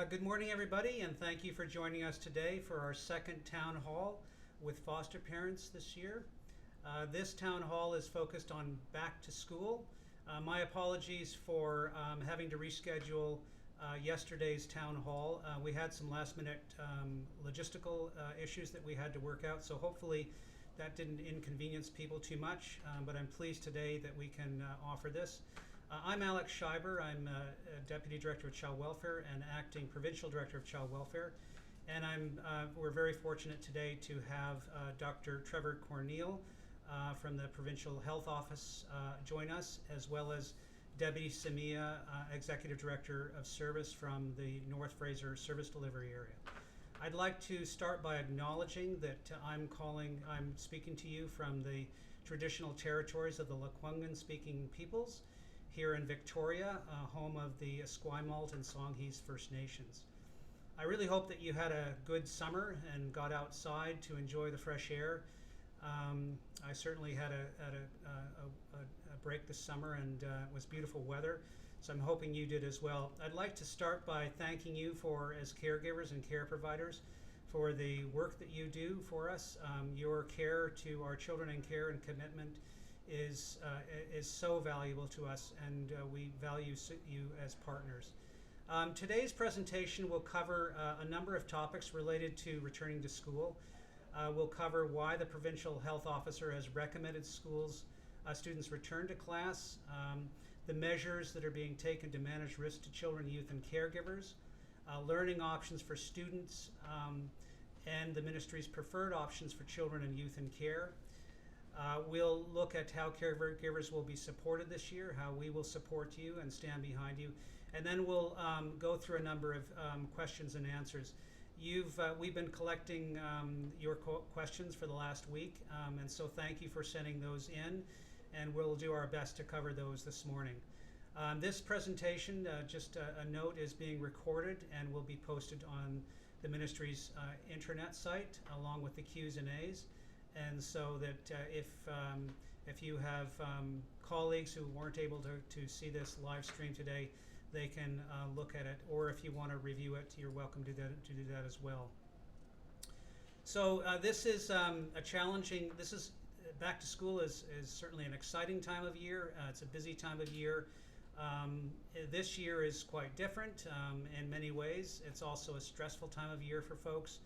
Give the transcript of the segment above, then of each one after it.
Good morning, everybody, and thank you for joining us today for our second town hall with foster parents this year. This town hall is focused on back to school. My apologies for having to reschedule yesterday's town hall. We had some last minute logistical issues that we had to work out, so hopefully that didn't inconvenience people too much, but I'm pleased today that we can offer this. I'm Alex Scheiber. I'm Deputy Director of Child Welfare and Acting Provincial Director of Child Welfare. And we're very fortunate today to have Dr. Trevor Corneal from the Provincial Health Office join us, as well as Debbie Samia, Executive Director of Service from the North Fraser Service Delivery Area. I'd like to start by acknowledging that I'm speaking to you from the traditional territories of the Lekwungen speaking peoples here in Victoria, home of the Esquimalt and Songhees First Nations. I really hope that you had a good summer and got outside to enjoy the fresh air. I certainly had a break this summer, and it was beautiful weather, so I'm hoping you did as well. I'd like to start by thanking you as caregivers and care providers for the work that you do for us. Your care to our children in care and commitment is so valuable to us, and we value you as partners. Today's presentation will cover a number of topics related to returning to school. We'll cover why the Provincial Health Officer has recommended students return to class, the measures that are being taken to manage risk to children, youth, and caregivers, learning options for students, and the Ministry's preferred options for children and youth in care. We'll look at how caregivers will be supported this year, how we will support you and stand behind you, and then we'll go through a number of questions and answers. We've been collecting your questions for the last week, and so thank you for sending those in, and we'll do our best to cover those this morning. This presentation, just a note, is being recorded and will be posted on the Ministry's intranet site along with the Q's and A's. And so that if you have colleagues who weren't able to see this live stream today, they can look at it, or if you want to review it, you're welcome to do that as well. So this is back to school is certainly an exciting time of year. It's a busy time of year. This year is quite different in many ways. It's also a stressful time of year for folks.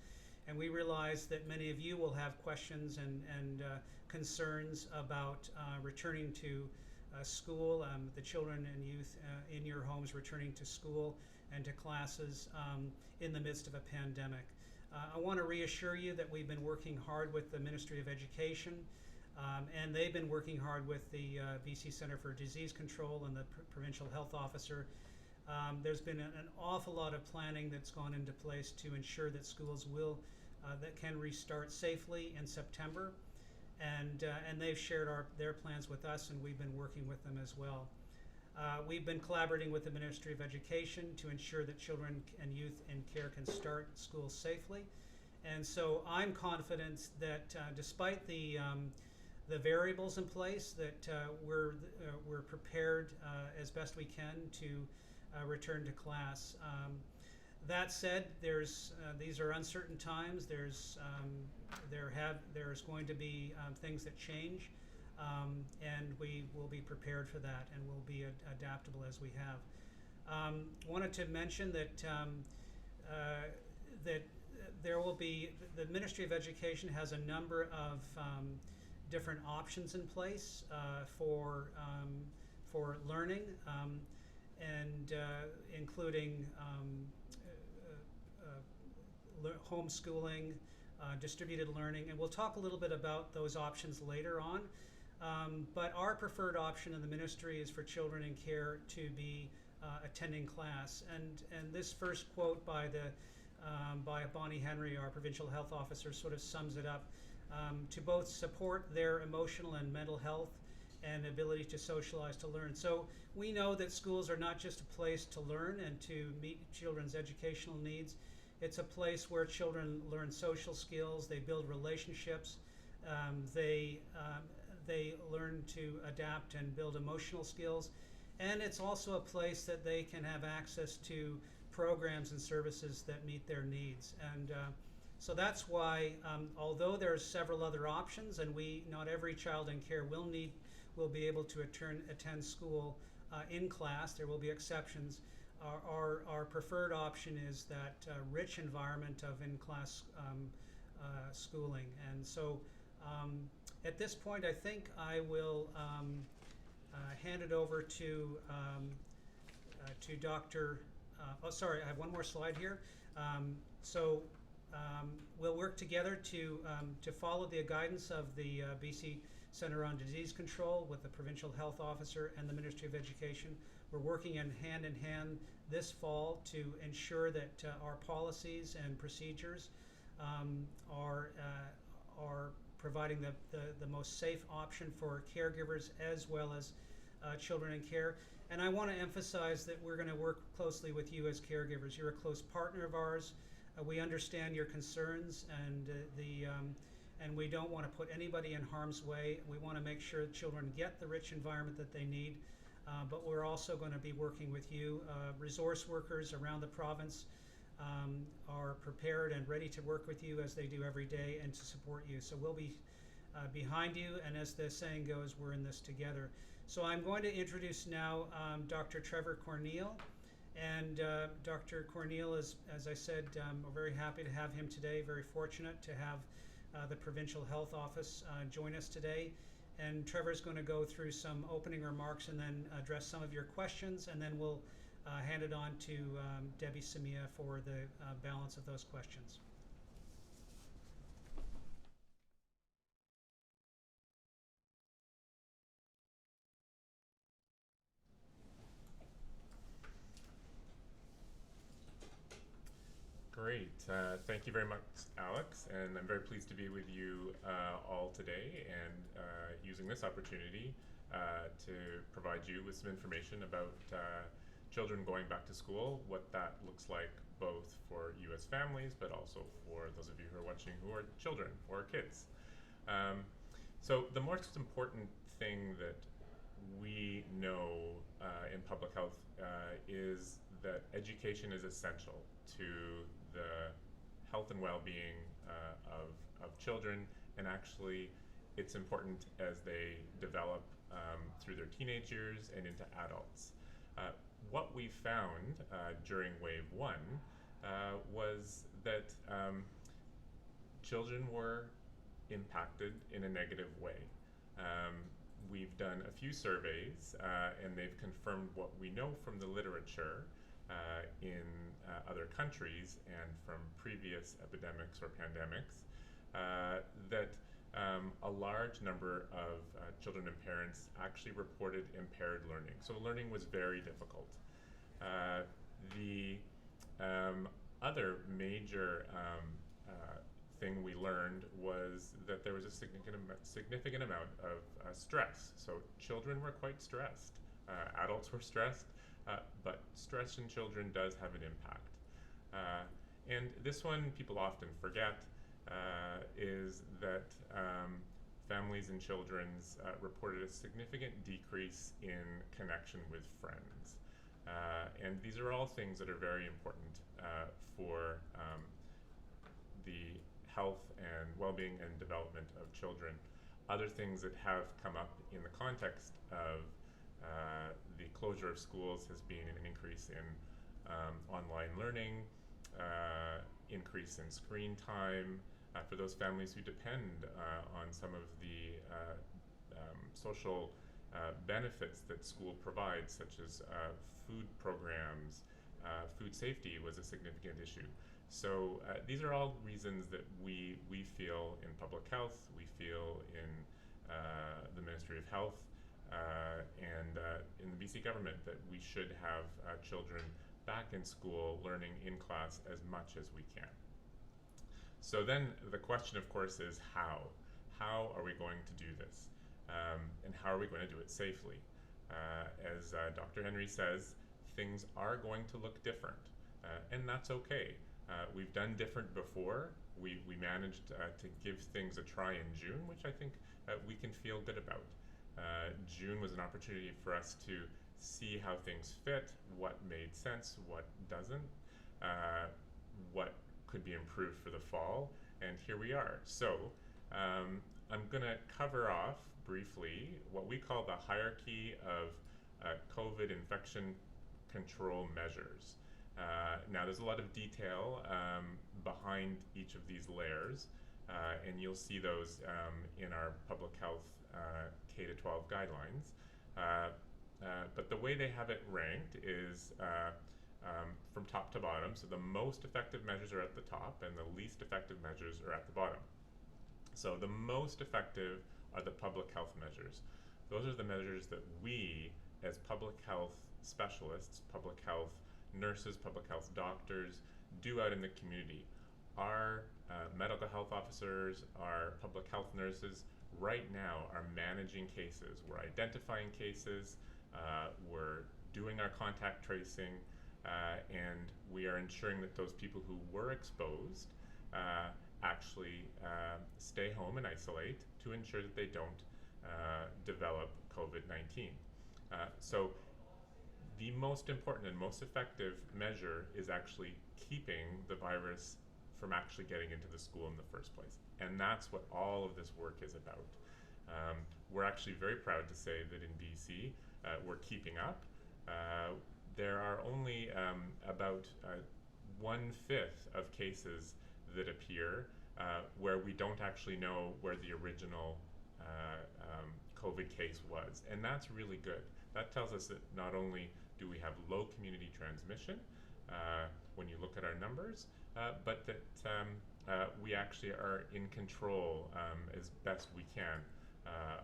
And we realize that many of you will have questions and concerns about returning to school, the children and youth in your homes returning to school and to classes in the midst of a pandemic. I want to reassure you that we've been working hard with the Ministry of Education, and they've been working hard with the BC Centre for Disease Control and the Provincial Health Officer. There's been an awful lot of planning that's gone into place to ensure that schools that can restart safely in September, and they've shared their plans with us, and we've been working with them as well. We've been collaborating with the Ministry of Education to ensure that children and youth in care can start school safely, and so I'm confident that despite the variables in place, that we're prepared as best we can to return to class. That said, these are uncertain times. There's going to be things that change, and we will be prepared for that, and we'll be adaptable as we have. Wanted to mention that that there will be the Ministry of Education has a number of different options in place for learning. And including homeschooling, distributed learning, and we'll talk a little bit about those options later on. But our preferred option in the ministry is for children in care to be attending class. And this first quote by Bonnie Henry, our Provincial Health Officer, sort of sums it up. To both support their emotional and mental health and ability to socialize, to learn. So we know that schools are not just a place to learn and to meet children's educational needs. It's a place where children learn social skills, they build relationships, they learn to adapt and build emotional skills, and it's also a place that they can have access to programs and services that meet their needs. And so that's why, although there's several other options, and not every child in care will be able to attend school in class. There will be exceptions. Our preferred option is that rich environment of in-class schooling. And so at this point, I think I will hand it over to Dr. Oh, sorry, I have one more slide here. We'll work together to follow the guidance of the BC Centre on Disease Control with the Provincial Health Officer and the Ministry of Education. We're working in hand this fall to ensure that our policies and procedures are providing the most safe option for caregivers as well as children in care. And I want to emphasize that we're going to work closely with you as caregivers. You're a close partner of ours. We understand your concerns, and we don't want to put anybody in harm's way. We want to make sure that children get the rich environment that they need, but we're also going to be working with you. Resource workers around the province are prepared and ready to work with you as they do every day and to support you. So we'll be behind you, and as the saying goes, we're in this together. So I'm going to introduce now Dr. Trevor Corneal. And Dr. Corneal is, as I said, we're very happy to have him today, very fortunate to have the Provincial Health Office join us today. And Trevor's going to go through some opening remarks and then address some of your questions, and then we'll hand it on to Debbie Samia for the balance of those questions. Great. Thank you very much, Alex, and I'm very pleased to be with you all today and using this opportunity to provide you with some information about children going back to school, what that looks like both for you as families, but also for those of you who are watching who are children or kids. So the most important thing that we know in public health is that education is essential to the health and well-being of children, and actually it's important as they develop through their teenage years and into adults. What we found during wave one was that children were impacted in a negative way. We've done a few surveys and they've confirmed what we know from the literature in other countries and from previous epidemics or pandemics, that a large number of children and parents actually reported impaired learning. So learning was very difficult. The other major thing we learned was that there was a significant amount of stress. So children were quite stressed. Adults were stressed. But stress in children does have an impact. And this one people often forget is that families and children's reported a significant decrease in connection with friends. And these are all things that are very important for the health and well-being and development of children. Other things that have come up in the context of the closure of schools has been an increase in online learning, increase in screen time for those families who depend on some of the social benefits that school provides, such as food programs. Food safety was a significant issue. So these are all reasons that we feel in public health, we feel in the Ministry of Health, and in the BC government, that we should have children back in school learning in class as much as we can. So then the question, of course, is how? How are we going to do this? And how are we going to do it safely? As Dr. Henry says, things are going to look different, and that's okay. We've done different before. We managed to give things a try in June, which I think we can feel good about. June was an opportunity for us to see how things fit, what made sense, what doesn't. what could be improved for the fall, and here we are. So I'm going to cover off briefly what we call the hierarchy of COVID infection control measures. Now there's a lot of detail behind each of these layers, and you'll see those in our public health K-12 guidelines. But the way they have it ranked is from top to bottom. So the most effective measures are at the top and the least effective measures are at the bottom. So the most effective are the public health measures. Those are the measures that we, as public health specialists, public health nurses, public health doctors, do out in the community. Our medical health officers, our public health nurses, right now are managing cases. We're identifying cases, we're doing our contact tracing, and we are ensuring that those people who were exposed actually stay home and isolate to ensure that they don't develop COVID-19. So the most important and most effective measure is actually keeping the virus from actually getting into the school in the first place. And that's what all of this work is about. We're actually very proud to say that in BC, we're keeping up. There are only about 1/5 of cases that appear where we don't actually know where the original COVID case was. And that's really good. That tells us that not only do we have low community transmission when you look at our numbers, but that we actually are in control as best we can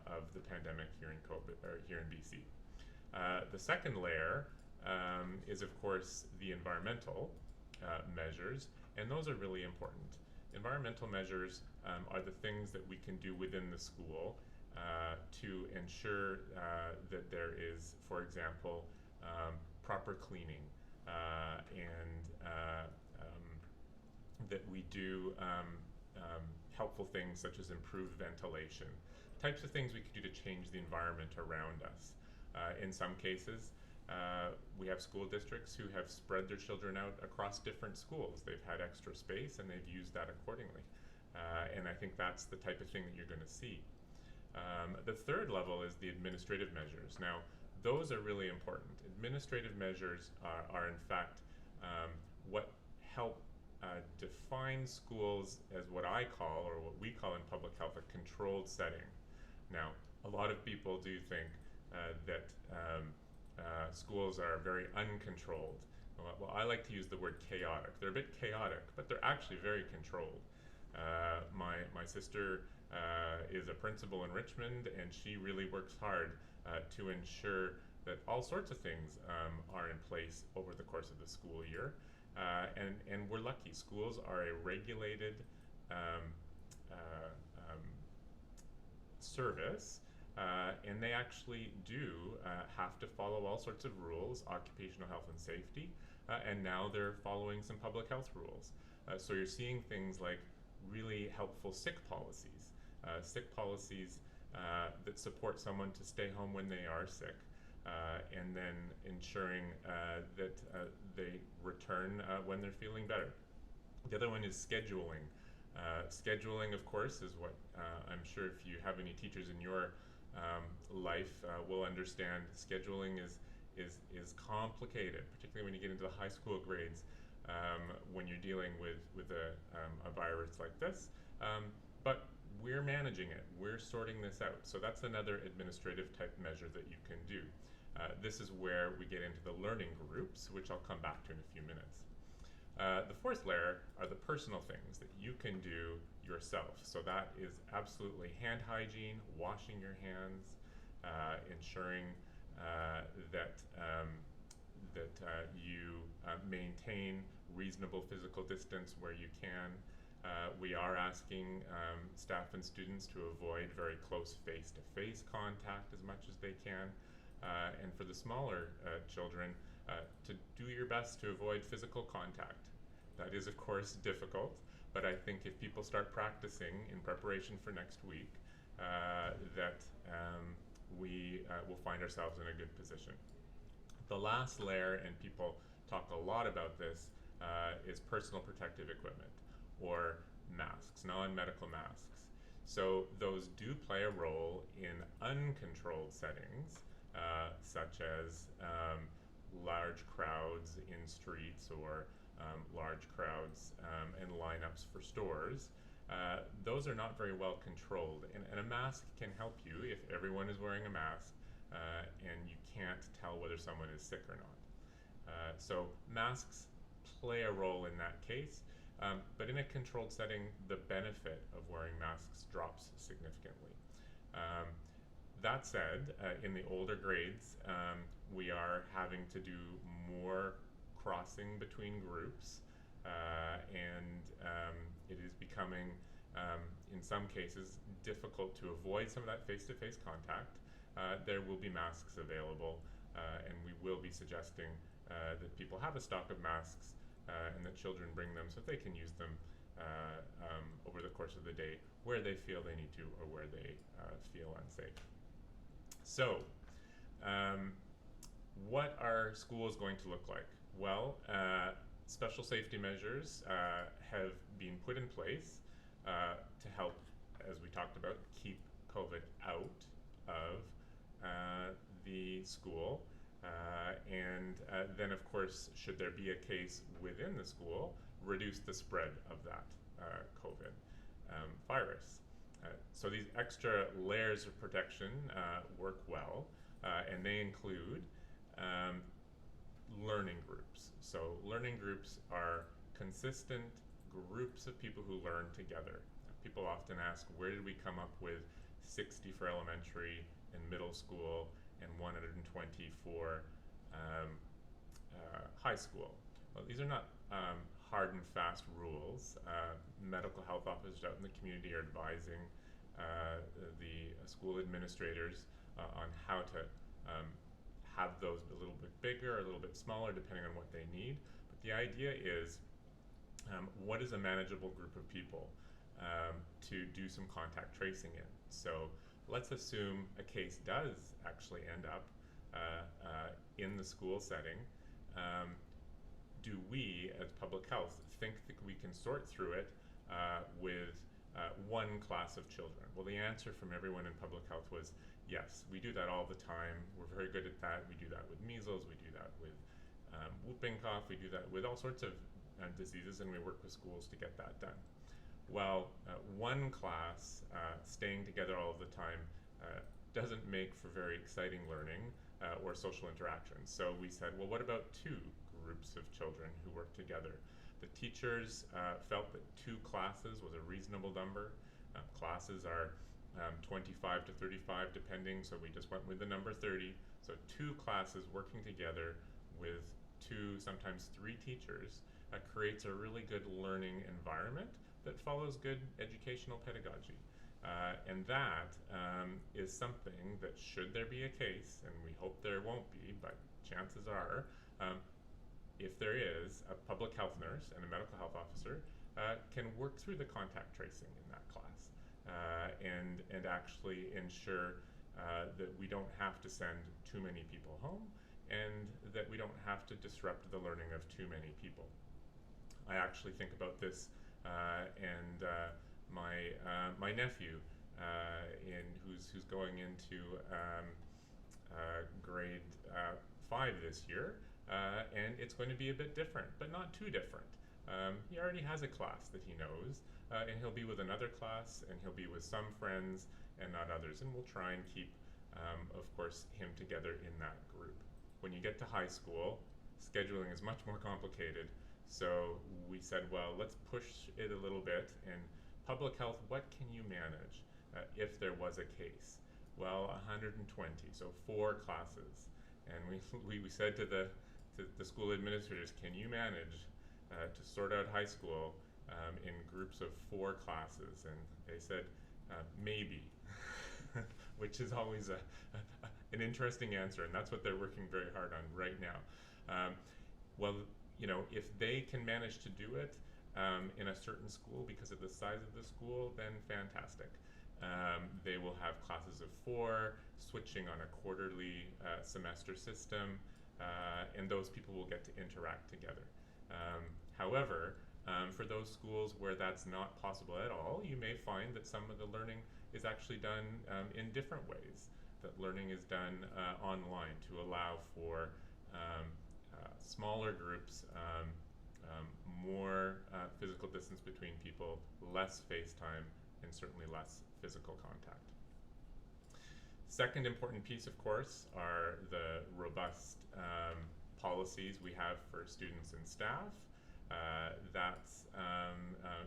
of the pandemic here in COVID, or here in BC. The second layer is, of course, the environmental measures, and those are really important. Environmental measures are the things that we can do within the school to ensure that there is, for example, proper cleaning and that we do helpful things such as improved ventilation, types of things we could do to change the environment around us. In some cases, we have school districts who have spread their children out across different schools. They've had extra space and they've used that accordingly. And I think that's the type of thing that you're going to see. The third level is the administrative measures. Now, those are really important. Administrative measures are in fact what help define schools as what I call, or what we call in public health, a controlled setting. Now, a lot of people do think that schools are very uncontrolled. Well, I like to use the word chaotic. They're a bit chaotic, but they're actually very controlled. My sister is a principal in Richmond, and she really works hard to ensure that all sorts of things are in place over the course of the school year. And we're lucky. Schools are a regulated service, and they actually do have to follow all sorts of rules, occupational health and safety, and now they're following some public health rules. So you're seeing things like really helpful sick policies that support someone to stay home when they are sick, and then ensuring that they return when they're feeling better. The other one is scheduling. Scheduling, of course, is what I'm sure if you have any teachers in your life will understand. Scheduling is complicated, particularly when you get into the high school grades, when you're dealing with a virus like this. But we're managing it. We're sorting this out. So that's another administrative type measure that you can do. This is where we get into the learning groups, which I'll come back to in a few minutes. The fourth layer are the personal things that you can do yourself. So that is absolutely hand hygiene, washing your hands, ensuring that you maintain reasonable physical distance where you can. We are asking staff and students to avoid very close face-to-face contact as much as they can. And for the smaller children, to do your best to avoid physical contact. That is, of course, difficult, but I think if people start practicing in preparation for next week, that we will find ourselves in a good position. The last layer, and people talk a lot about this, is personal protective equipment or masks, non-medical masks. So those do play a role in uncontrolled settings, such as large crowds in streets or large crowds and lineups for stores. Those are not very well controlled, and a mask can help you if everyone is wearing a mask and you can't tell whether someone is sick or not. So masks play a role in that case, but in a controlled setting, the benefit of wearing masks drops significantly. That said, in the older grades, we are having to do more crossing between groups, and it is becoming, in some cases, difficult to avoid some of that face-to-face contact. There will be masks available, and we will be suggesting that people have a stock of masks and that children bring them so they can use them over the course of the day where they feel they need to or where they feel unsafe. So, what are schools going to look like? Well, special safety measures have been put in place to help, as we talked about, keep COVID out of the school. And then, of course, should there be a case within the school, reduce the spread of that COVID virus. So these extra layers of protection work well, and they include learning groups. So learning groups are consistent groups of people who learn together. People often ask, where did we come up with 60 for elementary and middle school and 120 for high school? Well, these are not hard and fast rules. Medical health officers out in the community are advising the school administrators on how to have those a little bit bigger or a little bit smaller depending on what they need. But the idea is, what is a manageable group of people to do some contact tracing in? So let's assume a case does actually end up in the school setting. Do we, as public health, think that we can sort through it with one class of children? Well, the answer from everyone in public health was yes, we do that all the time. We're very good at that. We do that with measles, we do that with whooping cough, we do that with all sorts of diseases, and we work with schools to get that done. Well, one class staying together all of the time doesn't make for very exciting learning or social interaction. So we said, well, what about two groups of children who work together? The teachers felt that 2 classes was a reasonable number. Classes are 25 to 35 depending, so we just went with the number 30. So 2 classes working together with 2, sometimes 3 teachers creates a really good learning environment that follows good educational pedagogy. And that is something that, should there be a case, and we hope there won't be, but chances are, if there is, a public health nurse and a medical health officer can work through the contact tracing in that class and actually ensure that we don't have to send too many people home and that we don't have to disrupt the learning of too many people. I actually think about this and my nephew who's going into grade 5 this year, and it's going to be a bit different, but not too different. He already has a class that he knows, and he'll be with another class, and he'll be with some friends and not others, and we'll try and keep, of course, him together in that group. When you get to high school, scheduling is much more complicated, so we said, well, let's push it a little bit, and public health, what can you manage if there was a case? Well, 120, so 4 classes. And we said to the school administrators, can you manage to sort out high school in groups of 4 classes? And they said, maybe, which is always an interesting answer, and that's what they're working very hard on right now. Well, you know, if they can manage to do it in a certain school because of the size of the school, then fantastic. They will have classes of 4, switching on a quarterly semester system, and those people will get to interact together. However, for those schools where that's not possible at all, you may find that some of the learning is actually done in different ways. That learning is done online to allow for smaller groups, more physical distance between people, less FaceTime, and certainly less physical contact. Second important piece, of course, are the robust policies we have for students and staff. That's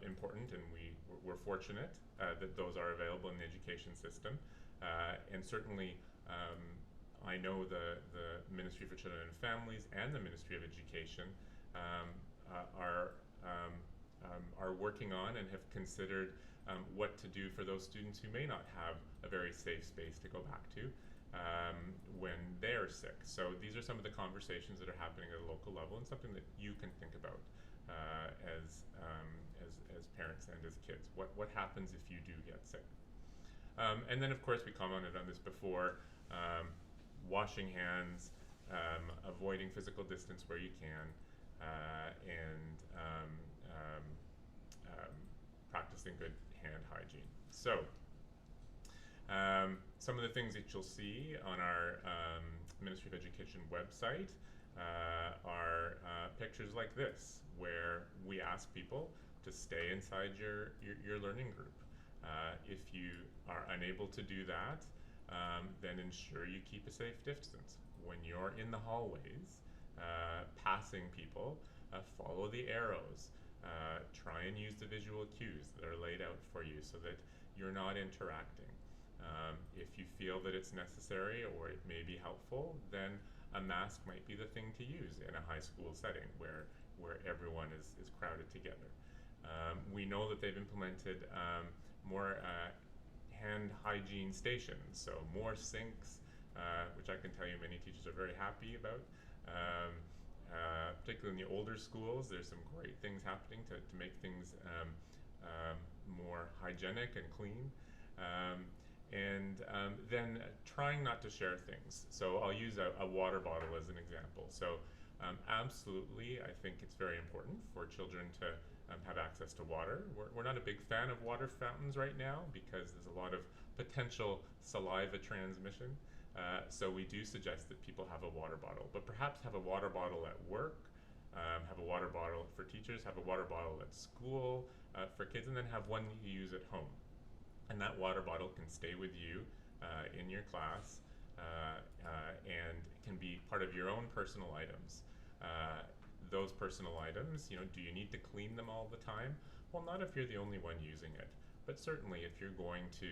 important, and we're fortunate that those are available in the education system. And certainly, I know the Ministry for Children and Families and the Ministry of Education are working on and have considered what to do for those students who may not have a very safe space to go back to when they're sick. So these are some of the conversations that are happening at a local level, and something that you can think about as parents and as kids. What happens if you do get sick? And then, of course, we commented on this before, washing hands, avoiding physical distance where you can, and practicing good hand hygiene. So, some of the things that you'll see on our Ministry of Education website are pictures like this, where we ask people to stay inside your learning group. If you are unable to do that, then ensure you keep a safe distance. When you're in the hallways, passing people, follow the arrows. Try and use the visual cues that are laid out for you so that you're not interacting. If you feel that it's necessary or it may be helpful, then a mask might be the thing to use in a high school setting where everyone is crowded together. We know that they've implemented more hand hygiene stations, so more sinks, which I can tell you many teachers are very happy about. Particularly in the older schools, there's some great things happening to make things more hygienic and clean. And then trying not to share things. So I'll use a water bottle as an example. So absolutely, I think it's very important for children to have access to water. We're not a big fan of water fountains right now because there's a lot of potential saliva transmission. So we do suggest that people have a water bottle, but perhaps have a water bottle at work, have a water bottle for teachers, have a water bottle at school for kids, and then have one you use at home. And that water bottle can stay with you in your class and can be part of your own personal items. Those personal items, do you need to clean them all the time? Well, not if you're the only one using it, but certainly if you're going to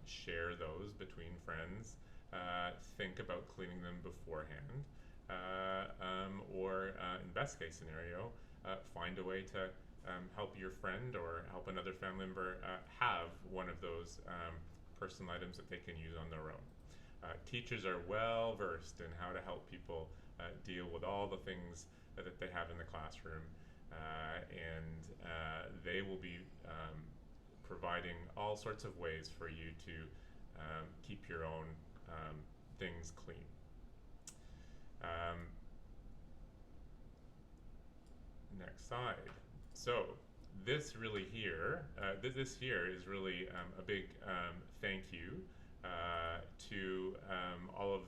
share those between friends, think about cleaning them beforehand, or in best case scenario, find a way to help your friend or help another family member have one of those personal items that they can use on their own. Teachers are well versed in how to help people deal with all the things that they have in the classroom, and they will be providing all sorts of ways for you to keep your own things clean. Next slide. So this really here, this here is really a big thank you to all of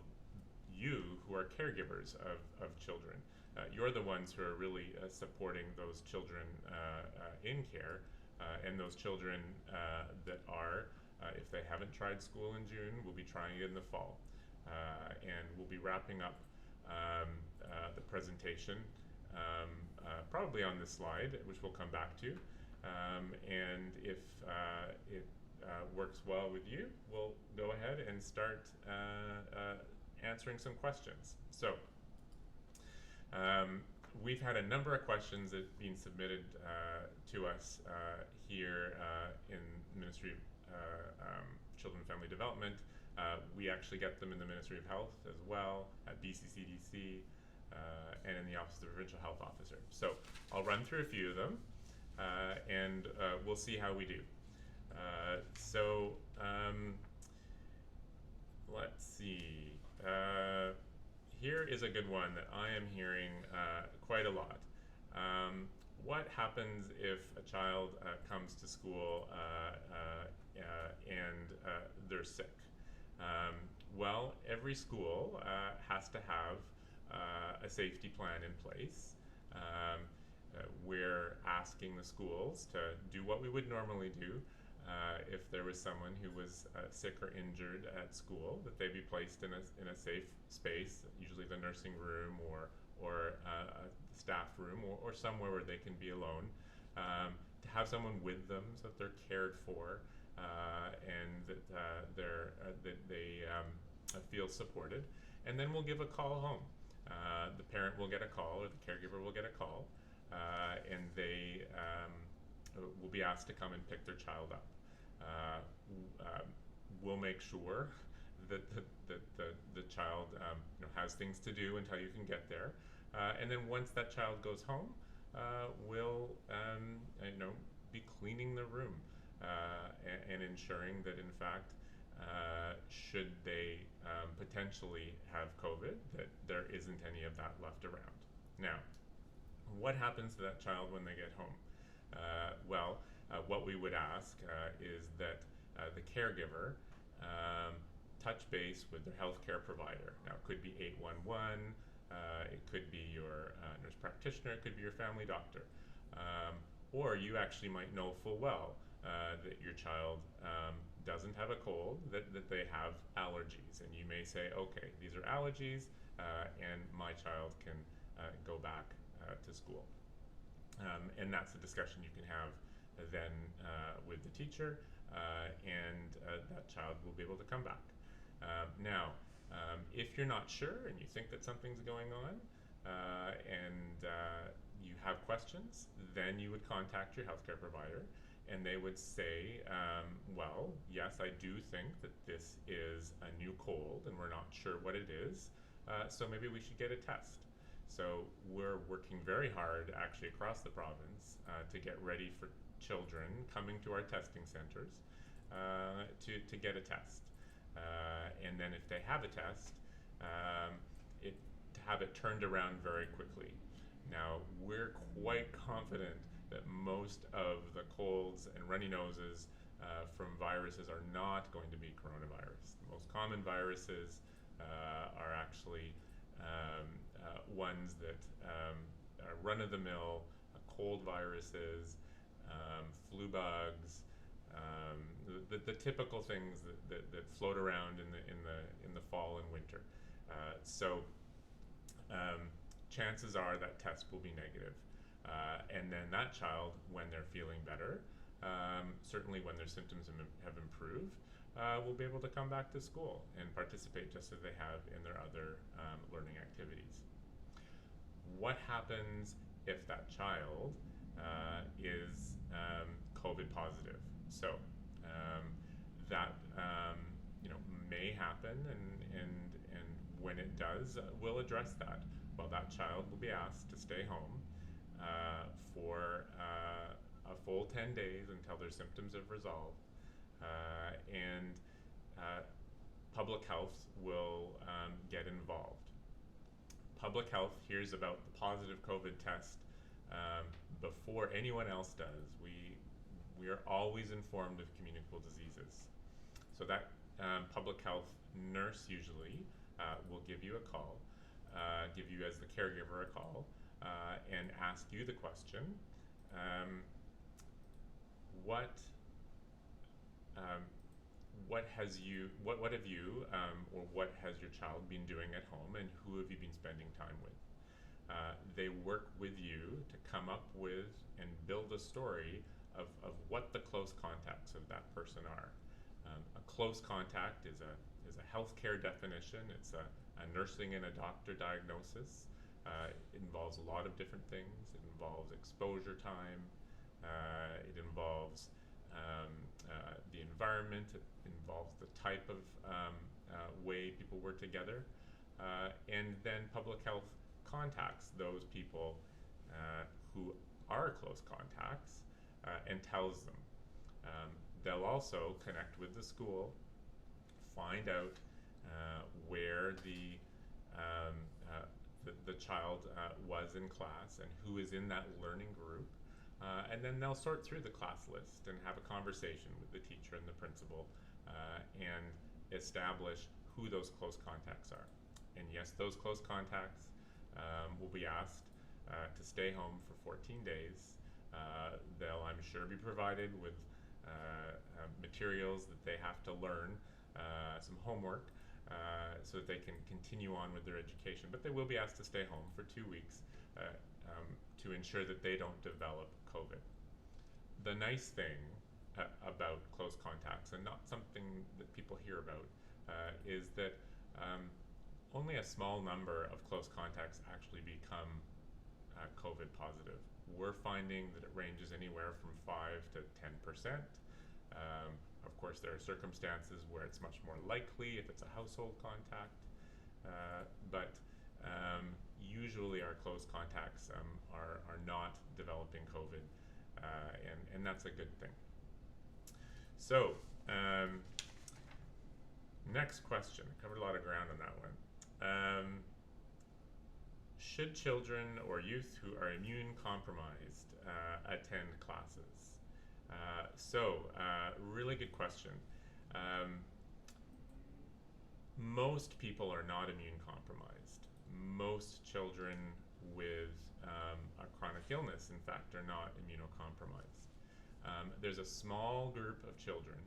you who are caregivers of children. You're the ones who are really supporting those children in care, and those children that are, if they haven't tried school in June, will be trying it in the fall. And we'll be wrapping up the presentation probably on this slide, which we'll come back to. And if it works well with you, we'll go ahead and start answering some questions. So we've had a number of questions that have been submitted to us here in Ministry of Children and Family Development. We actually get them in the Ministry of Health as well, at BCCDC, and in the Office of the Provincial Health Officer. So I'll run through a few of them, and we'll see how we do. Let's see. Here is a good one that I am hearing quite a lot. what happens if a child comes to school and they're sick? Well, every school has to have a safety plan in place. We're asking the schools to do what we would normally do if there was someone who was sick or injured at school, that they be placed in a safe space, usually the nursing room or a staff room or somewhere where they can be alone, to have someone with them so that they're cared for and that they feel supported. And then we'll give a call home. The parent will get a call, or the caregiver will get a call, and they will be asked to come and pick their child up. We'll make sure that the child has things to do until you can get there, and then once that child goes home, we'll be cleaning the room and ensuring that in fact, should they potentially have COVID, that there isn't any of that left around. Now, what happens to that child when they get home? What we would ask is that the caregiver touch base with their healthcare provider. Now, it could be 811, it could be your nurse practitioner, it could be your family doctor. Or you actually might know full well that your child doesn't have a cold, that they have allergies. And you may say, okay, these are allergies, and my child can go back to school. And that's a discussion you can have then with the teacher, and that child will be able to come back. Now, if you're not sure and you think that something's going on, and you have questions, then you would contact your healthcare provider, and they would say, well, yes, I do think that this is a new cold and we're not sure what it is, so maybe we should get a test. So we're working very hard actually across the province to get ready for children coming to our testing centers to get a test. And then if they have a test, to have it turned around very quickly. Now, we're quite confident that most of the colds and runny noses from viruses are not going to be coronavirus. The most common viruses are actually ones that are run-of-the-mill cold viruses, flu bugs, the typical things that float around in the fall and winter. So chances are that test will be negative. And then that child, when they're feeling better, certainly when their symptoms have improved, will be able to come back to school and participate just as they have in their other learning activities. What happens if that child is COVID positive? So that may happen, and when it does, we'll address that. Well, that child will be asked to stay home for a full 10 days until their symptoms have resolved, and public health will get involved. Public health hears about the positive COVID test before anyone else does. We are always informed of communicable diseases. So that public health nurse usually will give you a call, give you as the caregiver a call, and ask you the question, what have you or what has your child been doing at home, and who have you been spending time with? They work with you to come up with and build a story of what the close contacts of that person are. A close contact is a healthcare definition. It's a nursing and a doctor diagnosis. It involves a lot of different things. It involves exposure time. It involves the environment. It involves the type of way people work together. And then public health contacts those people who are close contacts and tells them. They'll also connect with the school, find out where the the child was in class and who is in that learning group. And then they'll sort through the class list and have a conversation with the teacher and the principal and establish who those close contacts are. And yes, those close contacts will be asked to stay home for 14 days. They'll, I'm sure, be provided with materials that they have to learn, some homework, so that they can continue on with their education. But they will be asked to stay home for 2 weeks to ensure that they don't develop COVID. The nice thing about close contacts, and not something that people hear about, is that only a small number of close contacts actually become COVID positive. We're finding that it ranges anywhere from 5 to 10%. Of course, there are circumstances where it's much more likely if it's a household contact, but usually our close contacts are not developing COVID, and that's a good thing. So, next question. I covered a lot of ground on that one. Should children or youth who are immune compromised attend classes? Really good question. Most people are not immune compromised. Most children with a chronic illness, in fact, are not immunocompromised. There's a small group of children,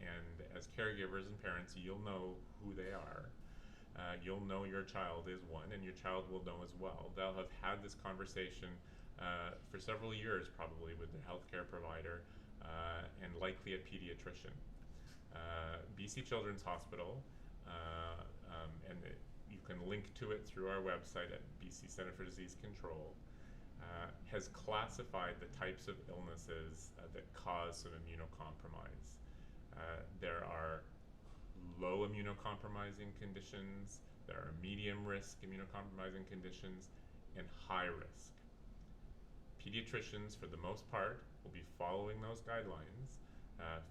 and as caregivers and parents, you'll know who they are. You'll know your child is one, and your child will know as well. They'll have had this conversation for several years, probably, with their healthcare provider and likely a pediatrician. BC Children's Hospital, and you can link to it through our website at BC Centre for Disease Control, has classified the types of illnesses that cause some immunocompromise. There are low immunocompromising conditions, there are medium risk immunocompromising conditions, and high risk. Pediatricians, for the most part, will be following those guidelines.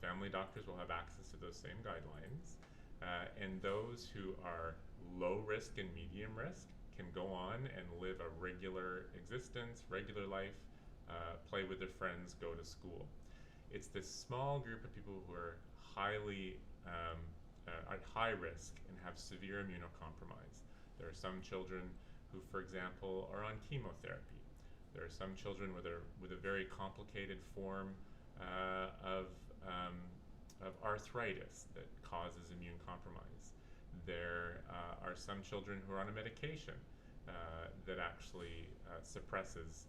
Family doctors will have access to those same guidelines. And those who are low risk and medium risk can go on and live a regular existence, regular life, play with their friends, go to school. It's this small group of people who are highly at high risk and have severe immunocompromise. There are some children who, for example, are on chemotherapy. There are some children with a very complicated form of arthritis that causes immune compromise. There are some children who are on a medication that actually suppresses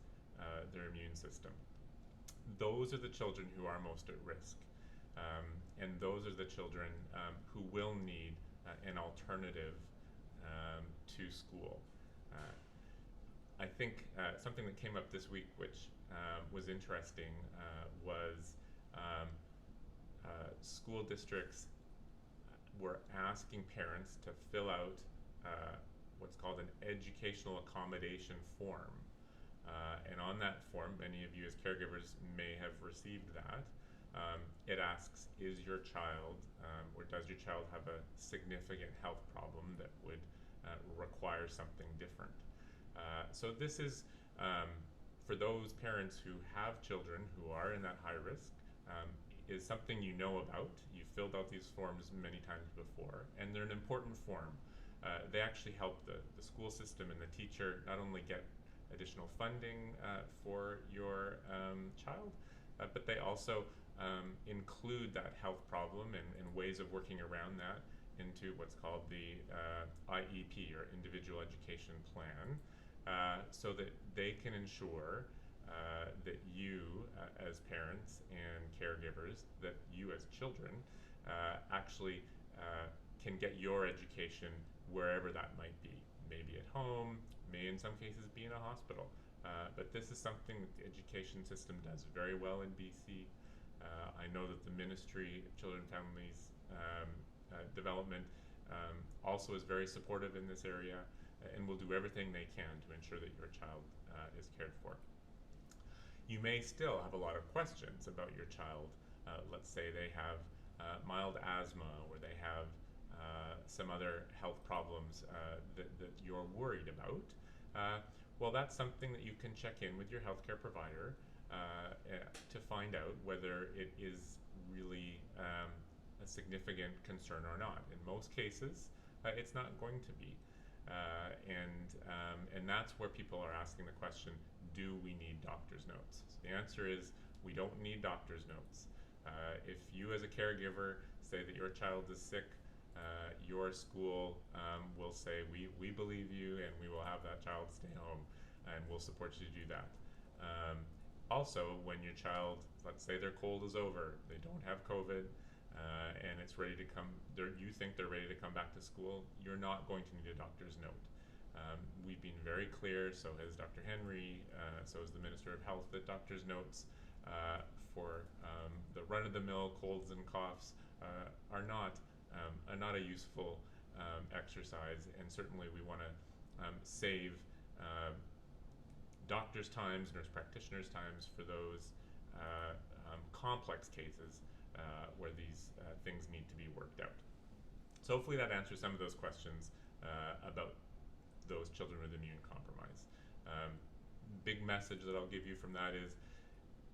their immune system. Those are the children who are most at risk. And those are the children who will need an alternative to school. I think something that came up this week, which was interesting, was school districts were asking parents to fill out what's called an educational accommodation form. And on that form, many of you as caregivers may have received that. It asks, is your child, or does your child have a significant health problem that would require something different? So this is for those parents who have children who are in that high risk, is something you know about. You've filled out these forms many times before, and they're an important form. They actually help the school system and the teacher not only get additional funding for your child, but they also include that health problem and ways of working around that into what's called the IEP, or Individual Education Plan, so that they can ensure that you as parents and caregivers, that you as children actually can get your education wherever that might be. Maybe at home, may in some cases be in a hospital. But this is something that the education system does very well in BC. I know that the Ministry of Children and Families Development also is very supportive in this area, and will do everything they can to ensure that your child is cared for. You may still have a lot of questions about your child. Let's say they have mild asthma, or they have some other health problems that you're worried worried about, well, that's something that you can check in with your healthcare provider to find out whether it is really a significant concern or not. In most cases, it's not going to be. And that's where people are asking the question, do we need doctor's notes? So the answer is, we don't need doctor's notes. If you as a caregiver say that your child is sick, your school will say, we believe you and we will have that child stay home and we'll support you to do that. Also, when your child, let's say their cold is over, they don't have COVID, and it's ready to come, you think they're ready to come back to school, you're not going to need a doctor's note. We've been very clear, so has Dr. Henry, so has the Minister of Health, that doctor's notes for the run-of-the-mill colds and coughs are not a useful exercise, and certainly we want to save doctors' times, nurse practitioners' times for those complex cases where these things need to be worked out. So hopefully that answers some of those questions about those children with immune compromise. Big message that I'll give you from that is,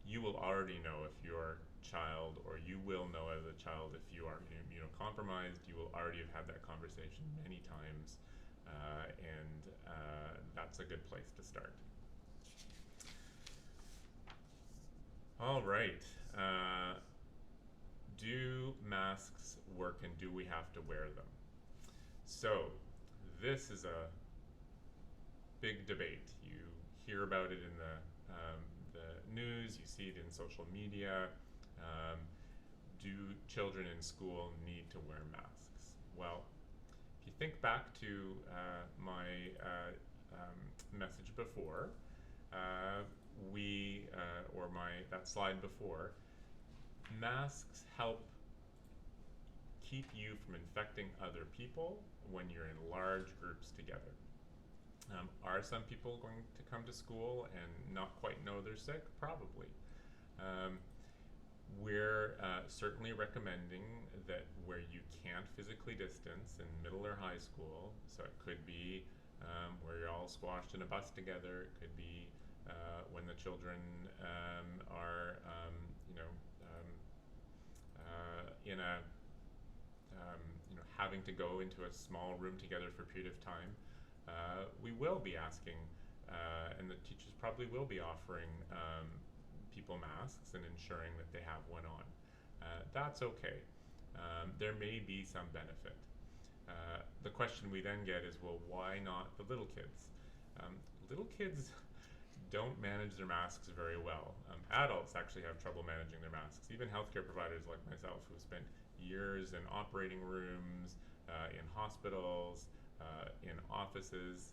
you will already know if your child, or you will know as a child if you are immunocompromised. You will already have had that conversation many times, and that's a good place to start. All right. Do masks work, and do we have to wear them? So this is a big debate. You hear about it in the news, you see it in social media. Do children in school need to wear masks? Well, if you think back to my message before, that slide before, masks help keep you from infecting other people when you're in large groups together. Are some people going to come to school and not quite know they're sick? Probably. We're certainly recommending that where you can't physically distance in middle or high school, so it could be where you're all squashed in a bus together, it could be when the children are in a having to go into a small room together for a period of time. We will be asking, and the teachers probably will be offering people masks and ensuring that they have one on. That's okay. There may be some benefit. The question we then get is, well, why not the little kids? Little kids don't manage their masks very well. Adults actually have trouble managing their masks. Even healthcare providers like myself, who have spent years in operating rooms, in hospitals, in offices,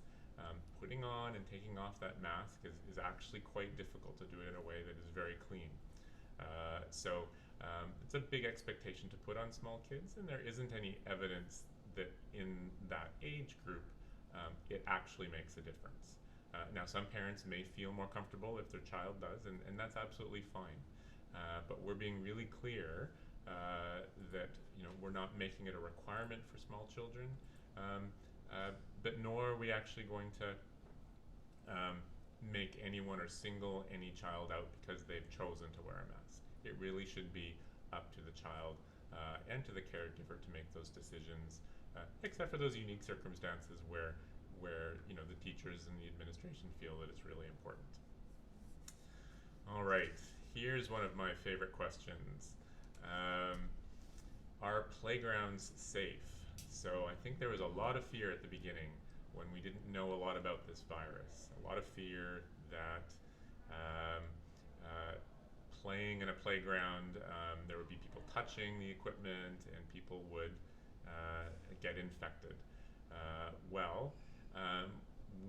putting on and taking off that mask is actually quite difficult to do it in a way that is very clean. So it's a big expectation to put on small kids, and there isn't any evidence that in that age group it actually makes a difference. Now, some parents may feel more comfortable if their child does, and that's absolutely fine. But we're being really clear that we're not making it a requirement for small children, but nor are we actually going to make anyone or single any child out because they've chosen to wear a mask. It really should be up to the child and to the caregiver to make those decisions, except for those unique circumstances where the teachers and the administration feel that it's really important. All right, here's one of my favorite questions. Are playgrounds safe? So I think there was a lot of fear at the beginning when we didn't know a lot about this virus. A lot of fear that playing in a playground, there would be people touching the equipment and people would get infected.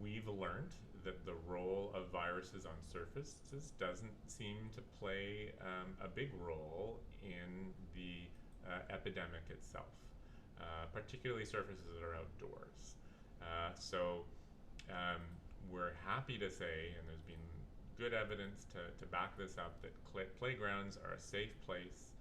We've learned that the role of viruses on surfaces doesn't seem to play a big role in the epidemic itself, particularly surfaces that are outdoors. So we're happy to say, and there's been good evidence to back this up, that playgrounds are a safe place.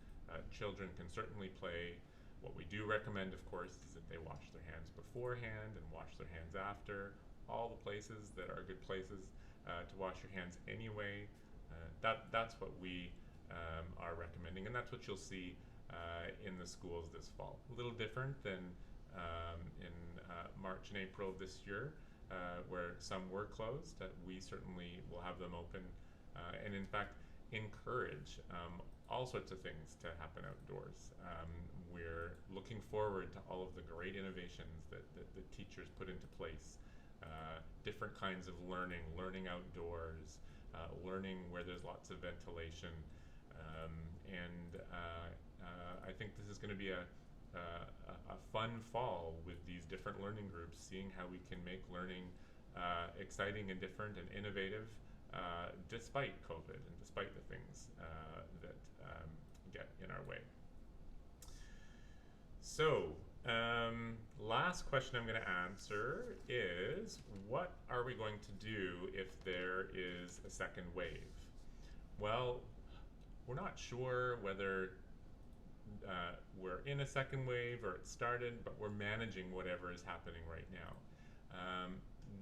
Children can certainly play. What we do recommend, of course, is that they wash their hands beforehand and wash their hands after. all the places that are good places to wash your hands anyway. That's what we are recommending, and that's what you'll see in the schools this fall. A little different than in March and April of this year, where some were closed. We certainly will have them open, and in fact encourage all sorts of things to happen outdoors. We're looking forward to all of the great innovations that the teachers put into place. Different kinds of learning outdoors, learning where there's lots of ventilation, and I think this is going to be a fun fall with these different learning groups, seeing how we can make learning exciting and different and innovative despite COVID and despite the things that get in our way. So, last question I'm going to answer is, what are we going to do if there is a second wave? Well, we're not sure whether we're in a second wave or it started, but we're managing whatever is happening right now.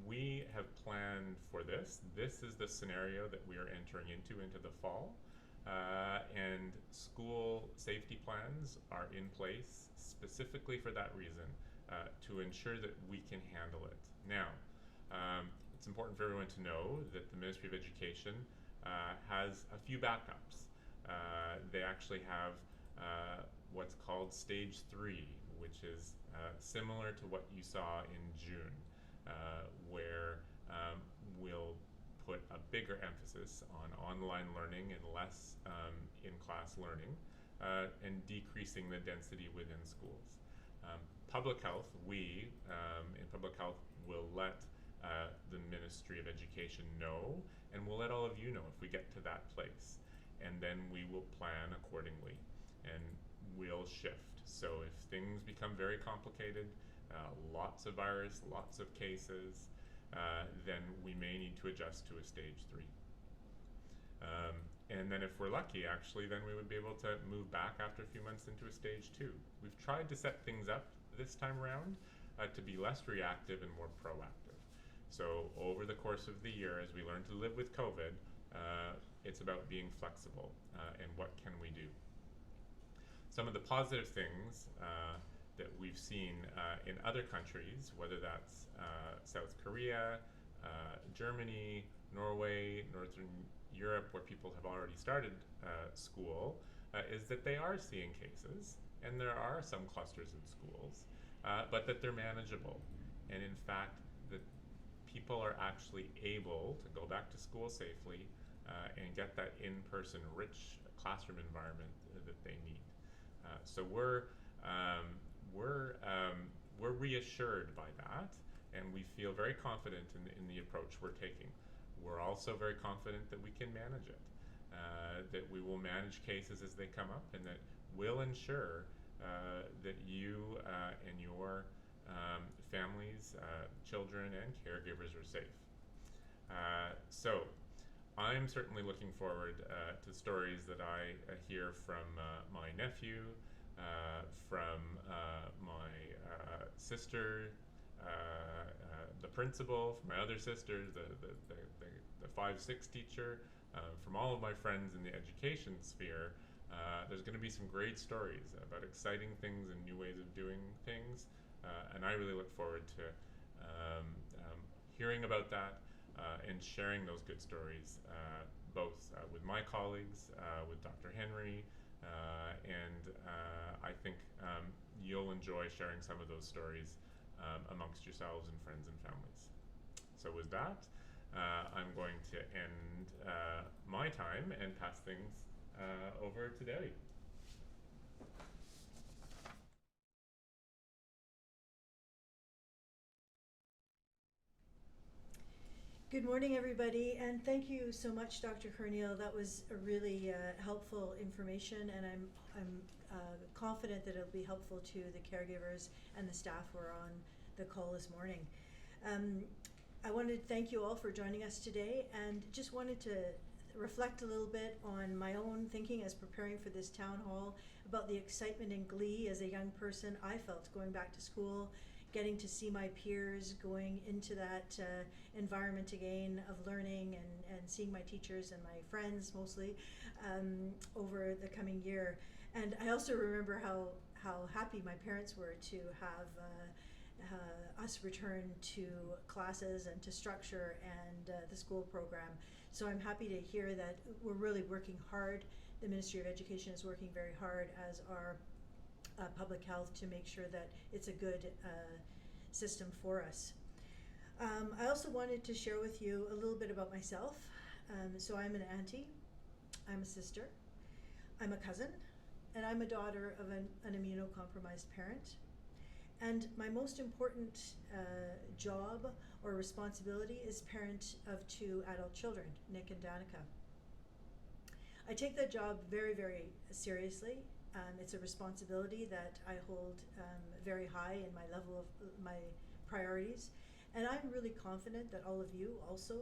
We have planned for this. This is the scenario that we are entering into the fall. And school safety plans are in place specifically for that reason, to ensure that we can handle it. Now, it's important for everyone to know that the Ministry of Education has a few backups. They actually have what's called Stage 3, which is similar to what you saw in June, where we'll put a bigger emphasis on online learning and less in-class learning, and decreasing the density within schools. Public health, we in public health will let the Ministry of Education know, and we'll let all of you know if we get to that place. And then we will plan accordingly, and we'll shift. So if things become very complicated, lots of virus, lots of cases, then we may need to adjust to a Stage 3. And then if we're lucky, actually, then we would be able to move back after a few months into a Stage 2. We've tried to set things up this time around to be less reactive and more proactive. So over the course of the year, as we learn to live with COVID, it's about being flexible, and what can we do. Some of the positive things that we've seen in other countries, whether that's South Korea, Germany, Norway, Northern Europe, where people have already started school, is that they are seeing cases, and there are some clusters in schools, but that they're manageable. And in fact, that people are actually able to go back to school safely and get that in-person rich classroom environment that they need. So we're reassured by that, and we feel very confident in the approach we're taking. We're also very confident that we can manage it, that we will manage cases as they come up, and that we'll ensure that you and your families, children, and caregivers are safe. So I'm certainly looking forward to stories that I hear from my nephew, from my sister, the principal, from my other sisters, the 5-6 teacher, from all of my friends in the education sphere. There's going to be some great stories about exciting things and new ways of doing things, and I really look forward to hearing about that and sharing those good stories, both with my colleagues, with Dr. Henry, and I think you'll enjoy sharing some of those stories amongst yourselves and friends and families. So with that, I'm going to end my time and pass things over to Debbie. Good morning, everybody, and thank you so much, Dr. Corneal. That was a really helpful information, and I'm confident that it'll be helpful to the caregivers and the staff who are on the call this morning. I wanted to thank you all for joining us today, and just wanted to reflect a little bit on my own thinking as preparing for this town hall about the excitement and glee as a young person I felt going back to school getting to see my peers, going into that environment again of learning and seeing my teachers and my friends mostly over the coming year. And I also remember how happy my parents were to have us return to classes and to structure and the school program. So I'm happy to hear that we're really working hard. The Ministry of Education is working very hard, as are public health, to make sure that it's a good system for us. I also wanted to share with you a little bit about myself. So I'm an auntie, I'm a sister, I'm a cousin, and I'm a daughter of an immunocompromised parent. And my most important job or responsibility is parent of 2 adult children, Nick and Danica. I take that job very, very seriously. It's a responsibility that I hold very high in my level of my priorities. And I'm really confident that all of you also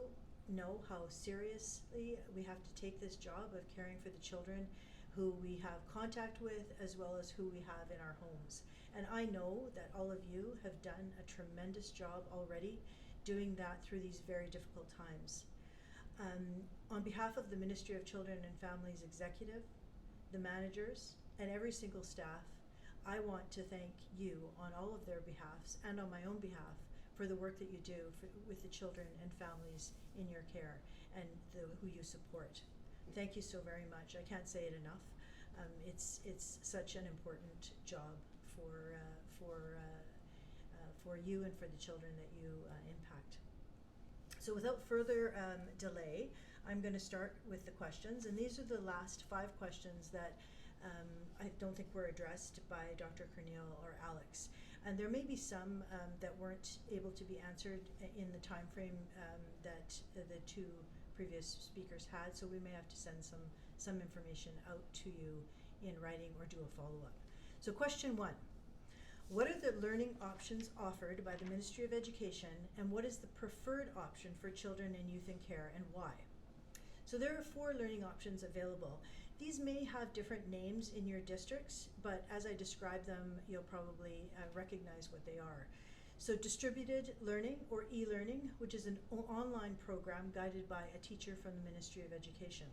know how seriously we have to take this job of caring for the children who we have contact with, as well as who we have in our homes. And I know that all of you have done a tremendous job already doing that through these very difficult times. On behalf of the Ministry of Children and Families Executive, the managers, and every single staff, I want to thank you on all of their behalfs and on my own behalf for the work that you do with the children and families in your care and who you support. Thank you so very much. I can't say it enough. It's such an important job for you and for the children that you impact. So without further delay, I'm going to start with the questions, and these are the last 5 questions that I don't think were addressed by Dr. Corneal or Alex. And there may be some that weren't able to be answered in the time frame that the 2 previous speakers had, so we may have to send some information out to you in writing or do a follow-up. So question 1. What are the learning options offered by the Ministry of Education, and what is the preferred option for children in youth and care, and why? So there are 4 learning options available. These may have different names in your districts, but as I describe them, you'll probably recognize what they are. So distributed learning, or e-learning, which is an online program guided by a teacher from the Ministry of Education.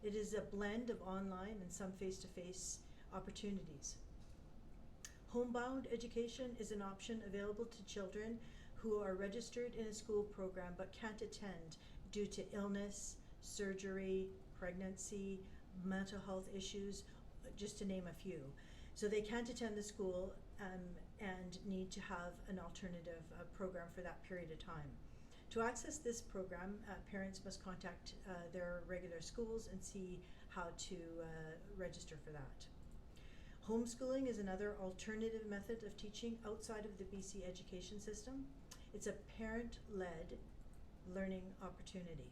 It is a blend of online and some face-to-face opportunities. Homebound education is an option available to children who are registered in a school program but can't attend due to illness, surgery, pregnancy, mental health issues, just to name a few. So they can't attend the school and need to have an alternative program for that period of time. To access this program, parents must contact their regular schools and see how to register for that. Homeschooling is another alternative method of teaching outside of the BC education system. It's a parent-led learning opportunity.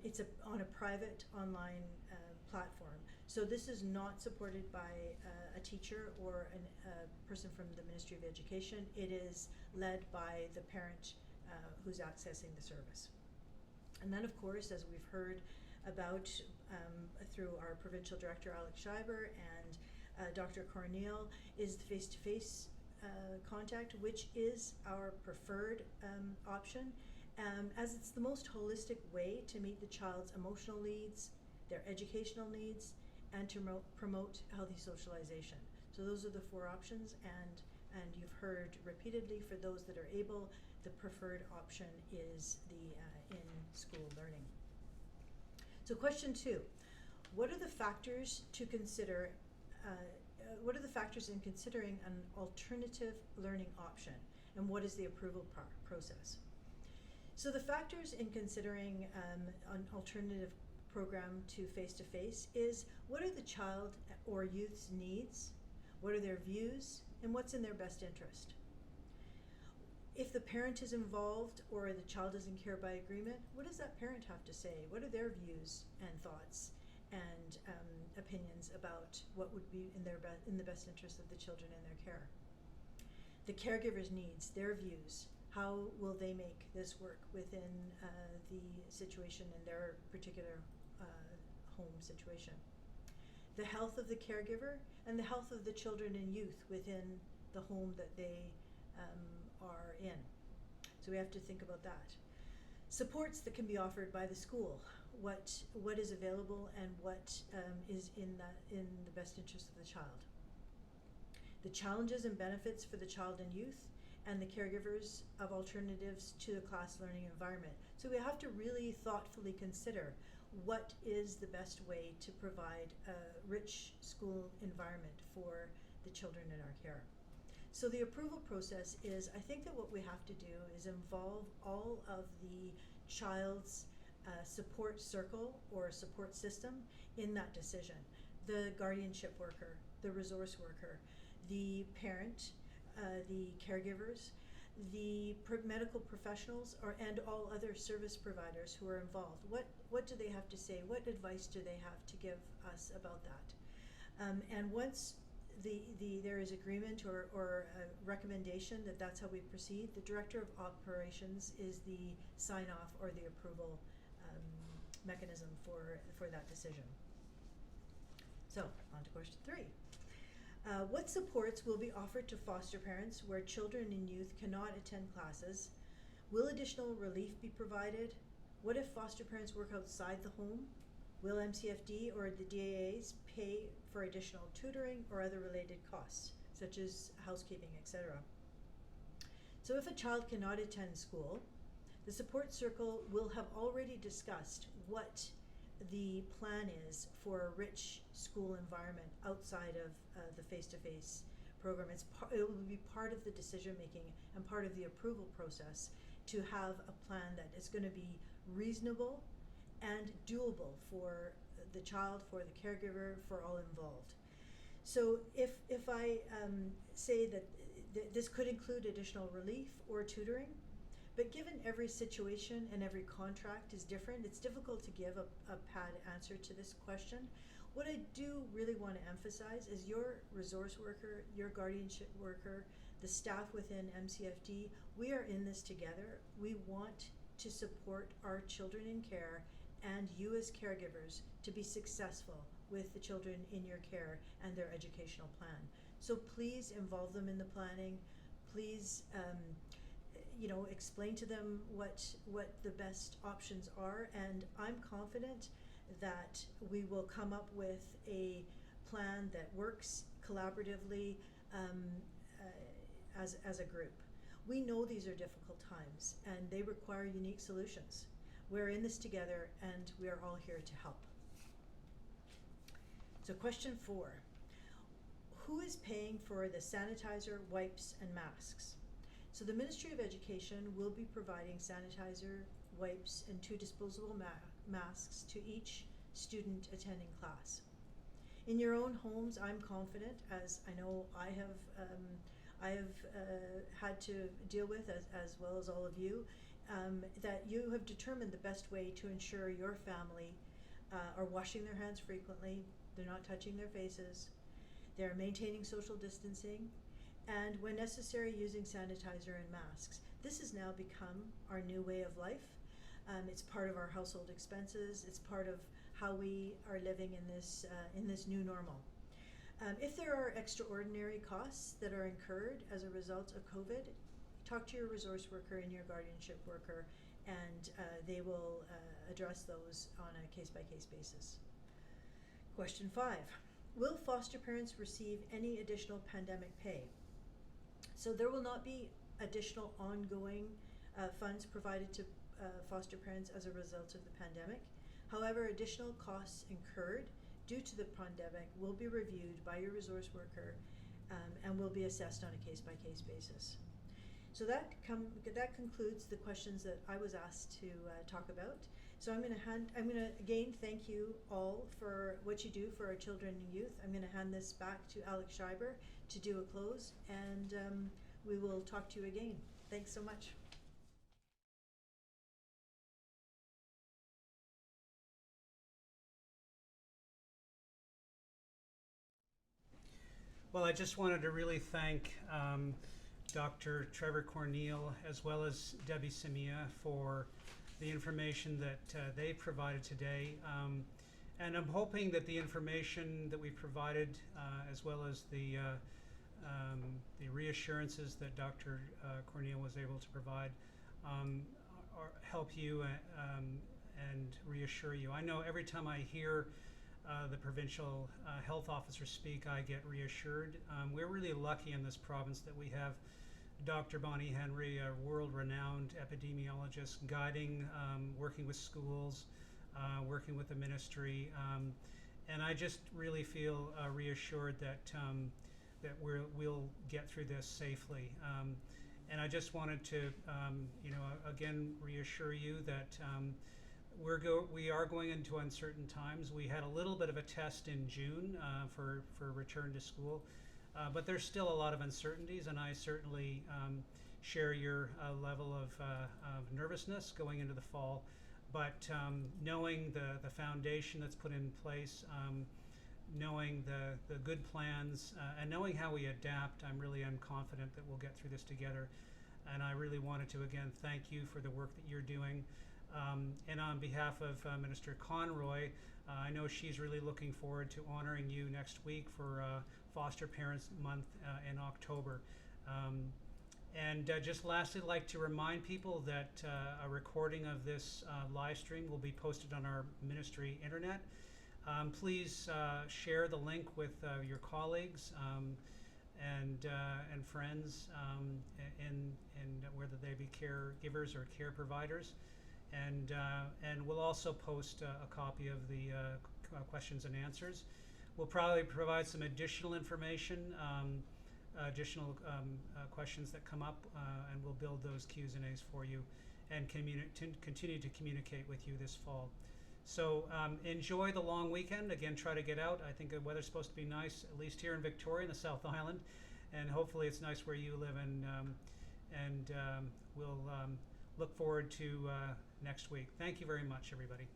It's on a private online platform. So this is not supported by a teacher or a person from the Ministry of Education. It is led by the parent who's accessing the service. And then, of course, as we've heard about through our Provincial Director, Alex Schreiber, and Dr. Corneal, is the face-to-face contact, which is our preferred option, as it's the most holistic way to meet the child's emotional needs, their educational needs, and to promote healthy socialization. So those are the 4 options, and you've heard repeatedly, for those that are able, the preferred option is the in-school learning. So question 2, what are the factors to consider? What are the factors in considering an alternative learning option, and what is the approval process? So the factors in considering an alternative program to face-to-face is, what are the child or youth's needs, what are their views, and what's in their best interest? If the parent is involved or the child is in care by agreement, what does that parent have to say? What are their views and thoughts and opinions about what would be in the best interest of the children in their care? The caregiver's needs, their views. How will they make this work within the situation in their particular home situation? The health of the caregiver and the health of the children and youth within the home that they are in. So we have to think about that. Supports that can be offered by the school, what is available and what is in the best interest of the child. The challenges and benefits for the child and youth, and the caregivers of alternatives to the class learning environment. So we have to really thoughtfully consider what is the best way to provide a rich school environment for the children in our care. So the approval process is, I think that what we have to do is involve all of the child's support circle or support system in that decision. The guardianship worker, the resource worker, the parent, the caregivers, the medical professionals, and all other service providers who are involved. What do they have to say? What advice do they have to give us about that? And once there is agreement or a recommendation that that's how we proceed, the Director of Operations is the sign-off or the approval mechanism for that decision. So, on to question 3. What supports will be offered to foster parents where children and youth cannot attend classes? Will additional relief be provided? What if foster parents work outside the home? Will MCFD or the DAAs pay for additional tutoring or other related costs, such as housekeeping, etc.? So if a child cannot attend school, the support circle will have already discussed what the plan is for a rich school environment outside of the face-to-face program. It will be part of the decision making and part of the approval process to have a plan that is going to be reasonable and doable for the child, for the caregiver, for all involved. So if I say that this could include additional relief or tutoring, but given every situation and every contract is different, it's difficult to give a pat answer to this question. What I do really want to emphasize is your resource worker, your guardianship worker, the staff within MCFD, we are in this together. We want to support our children in care and you as caregivers to be successful with the children in your care and their educational plan. So please involve them in the planning. Please explain to them what the best options are, and I'm confident that we will come up with a plan that works collaboratively as a group. We know these are difficult times and they require unique solutions. We're in this together and we are all here to help. So question 4, who is paying for the sanitizer, wipes, and masks? So the Ministry of Education will be providing sanitizer, wipes, and 2 disposable masks to each student attending class. In your own homes, I'm confident, as I know I have had to deal with, as well as all of you, that you have determined the best way to ensure your family are washing their hands frequently, they're not touching their faces, they're maintaining social distancing, and when necessary using sanitizer and masks. This has now become our new way of life. It's part of our household expenses. It's part of how we are living in this new normal. If there are extraordinary costs that are incurred as a result of COVID, talk to your resource worker and your guardianship worker, and they will address those on a case-by-case basis. Question 5, will foster parents receive any additional pandemic pay? So there will not be additional ongoing funds provided to foster parents as a result of the pandemic. However, additional costs incurred due to the pandemic will be reviewed by your resource worker and will be assessed on a case-by-case basis. So that concludes the questions that I was asked to talk about. So I'm going to again thank you all for what you do for our children and youth. I'm going to hand this back to Alex Schreiber to do a close, and we will talk to you again. Thanks so much. Well, I just wanted to really thank Dr. Trevor Corneal as well as Debbie Samia for the information that they provided today. And I'm hoping that the information that we provided as well as the the reassurances that Dr. Corneal was able to provide help you and reassure you. I know every time I hear the provincial health officer speak, I get reassured. We're really lucky in this province that we have Dr. Bonnie Henry, a world-renowned epidemiologist, guiding, working with schools, working with the ministry, and I just really feel reassured that that we'll get through this safely. And I just wanted to, again, reassure you that we are going into uncertain times. We had a little bit of a test in June for return to school, but there's still a lot of uncertainties, and I certainly share your level of nervousness going into the fall. But knowing the foundation that's put in place, knowing the good plans, and knowing how we adapt, I'm confident that we'll get through this together. And I really wanted to again thank you for the work that you're doing. And on behalf of Minister Conroy, I know she's really looking forward to honoring you next week for Foster Parents Month in October. And just lastly, I'd like to remind people that a recording of this live stream will be posted on our ministry internet. Please share the link with your colleagues and friends, in whether they be caregivers or care providers. And we'll also post a copy of the questions and answers. We'll probably provide some additional information, additional questions that come up, and we'll build those Q's and A's for you and continue to communicate with you this fall. So enjoy the long weekend. Again, try to get out. I think the weather's supposed to be nice, at least here in Victoria, in the South Island, and hopefully it's nice where you live. And we'll look forward to next week. Thank you very much, everybody.